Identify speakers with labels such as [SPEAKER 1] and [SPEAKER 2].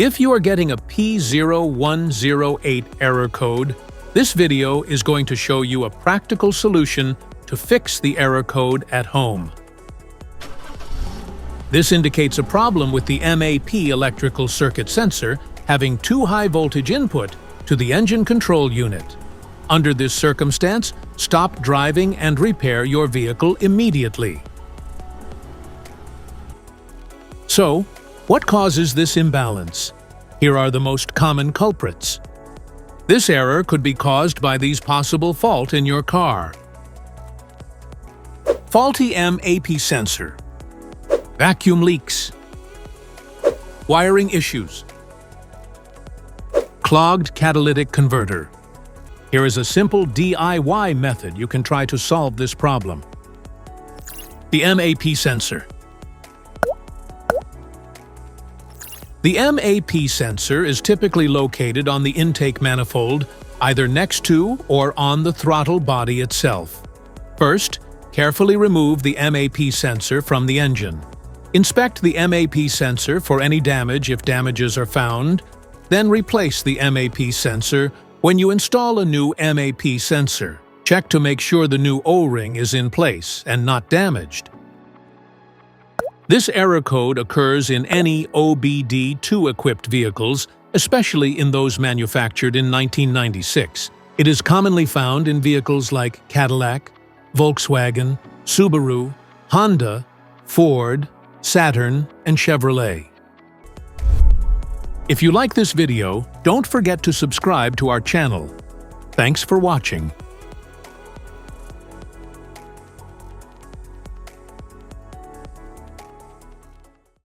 [SPEAKER 1] If you are getting a P0108 error code, this video is going to show you a practical solution to fix the error code at home. This indicates a problem with the MAP electrical circuit sensor having too high voltage input to the engine control unit. Under this circumstance, stop driving and repair your vehicle immediately. So, what causes this imbalance? Here are the most common culprits. This error could be caused by these possible faults in your car. Faulty MAP sensor. Vacuum leaks. Wiring issues. Clogged catalytic converter. Here is a simple DIY method you can try to solve this problem. The MAP sensor. The MAP sensor is typically located on the intake manifold, either next to or on the throttle body itself. First, carefully remove the MAP sensor from the engine. Inspect the MAP sensor for any damage if damages are found, then replace the MAP sensor when you install a new MAP sensor. Check to make sure the new O-ring is in place and not damaged. This error code occurs in any OBD2 equipped vehicles, especially in those manufactured in 1996. It is commonly found in vehicles like Cadillac, Volkswagen, Subaru, Honda, Ford, Saturn, and Chevrolet. If you like this video, don't forget to subscribe to our channel. Thanks for watching.